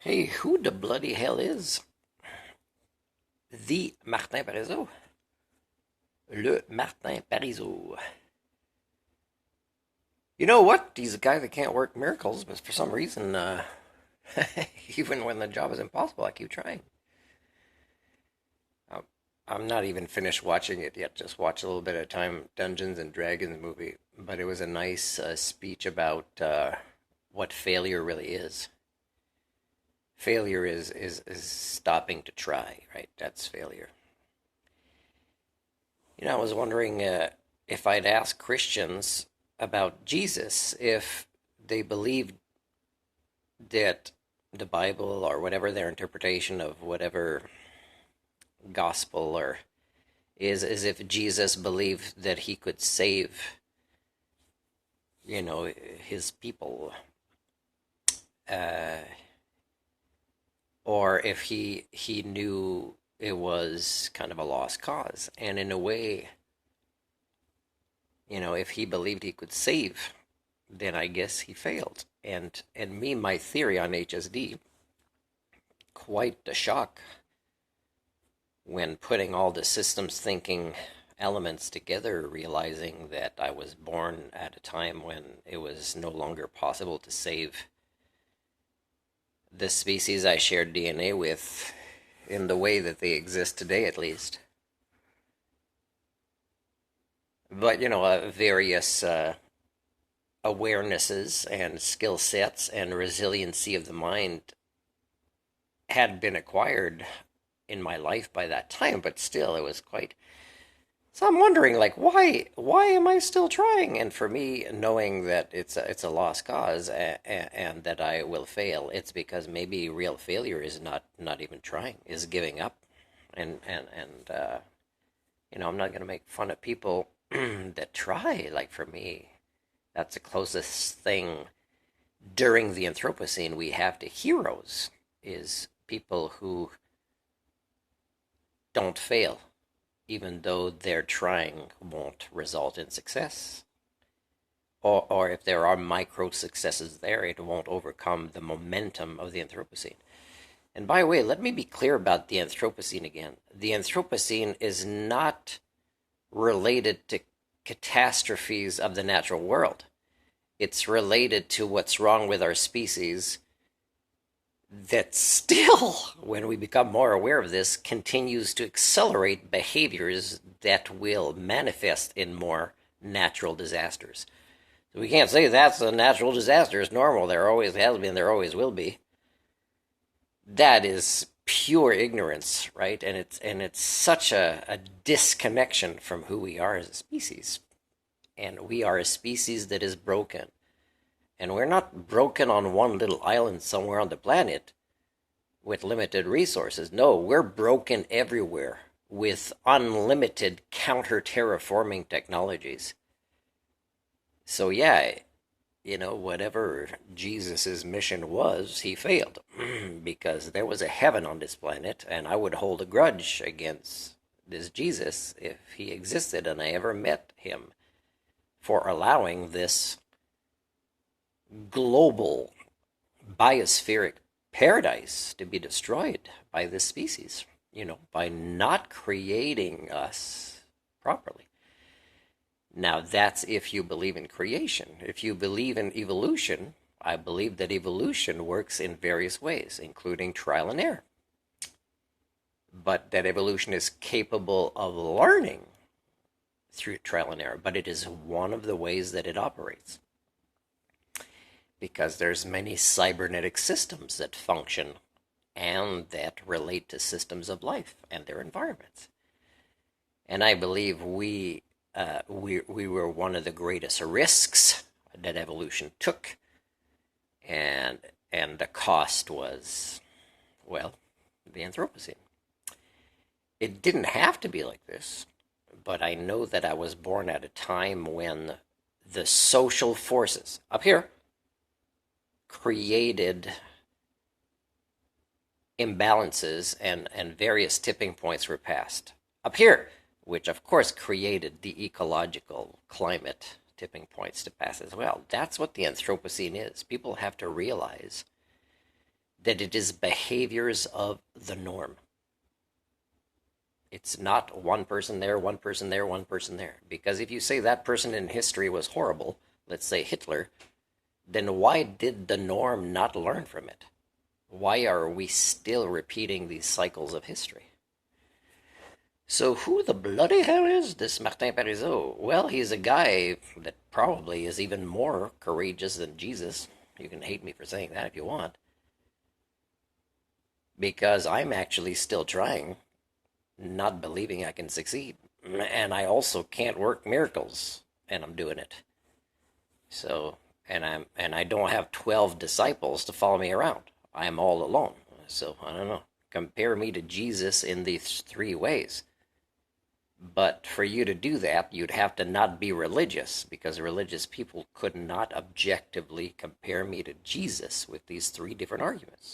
Hey, who the bloody hell is the Martin Pariseau? Le Martin Pariseau. You know what? He's a guy that can't work miracles, but for some reason, even when the job is impossible, I keep trying. Um, I'm not even finished watching it yet. Just watch a little bit at a time. Dungeons and Dragons movie, but it was a nice speech about what failure really is. Failure is stopping to try, right? That's failure. I was wondering if I'd ask Christians about Jesus, if they believed that the Bible or whatever their interpretation of whatever gospel or is, as if Jesus believed that he could save, his people, uh, or if he knew it was kind of a lost cause. And in a way, if he believed he could save, then I guess he failed. And me, my theory on HSD, quite the shock when putting all the systems thinking elements together, realizing that I was born at a time when it was no longer possible to save the species I shared DNA with in the way that they exist today, at least. But, various awarenesses and skill sets and resiliency of the mind had been acquired in my life by that time, but still it was quite. So I'm wondering, like, why am I still trying? And for me, knowing that it's a lost cause, and that I will fail, it's because maybe real failure is not even trying, is giving up. And I'm not going to make fun of people that try. Like, for me, that's the closest thing during the Anthropocene we have to heroes, is people who don't fail, even though their trying won't result in success. Or if there are micro successes there, it won't overcome the momentum of the Anthropocene. And by the way, let me be clear about the Anthropocene again. The Anthropocene is not related to catastrophes of the natural world. It's related to what's wrong with our species that still, when we become more aware of this, continues to accelerate behaviors that will manifest in more natural disasters. So we can't say that's a natural disaster. It's normal. There always has been. There always will be. That is pure ignorance, right? And it's such a disconnection from who we are as a species. And we are a species that is broken. And we're not broken on one little island somewhere on the planet with limited resources. No, we're broken everywhere with unlimited counter-terraforming technologies. So yeah, whatever Jesus's mission was, he failed because there was a heaven on this planet, and I would hold a grudge against this Jesus if he existed and I ever met him for allowing this global biospheric paradise to be destroyed by this species, by not creating us properly. Now, that's if you believe in creation. If you believe in evolution, I believe that evolution works in various ways, including trial and error. But that evolution is capable of learning through trial and error, but it is one of the ways that it operates. Because there's many cybernetic systems that function and that relate to systems of life and their environments. And I believe we were one of the greatest risks that evolution took, and the cost was, well, the Anthropocene. It didn't have to be like this, but I know that I was born at a time when the social forces up here created imbalances, and various tipping points were passed up here, which of course created the ecological climate tipping points to pass as well. That's what the Anthropocene is. People have to realize that it is behaviors of the norm. It's not one person there, one person there, one person there. Because if you say that person in history was horrible, let's say Hitler, then why did the norm not learn from it? Why are we still repeating these cycles of history? So who the bloody hell is this Martin Pariseau? Well, he's a guy that probably is even more courageous than Jesus. You can hate me for saying that if you want. Because I'm actually still trying, not believing I can succeed. And I also can't work miracles, and I'm doing it. So, and I don't have 12 disciples to follow me around. I am all alone. So, I don't know. Compare me to Jesus in these three ways. But for you to do that, you'd have to not be religious, because religious people could not objectively compare me to Jesus with these three different arguments.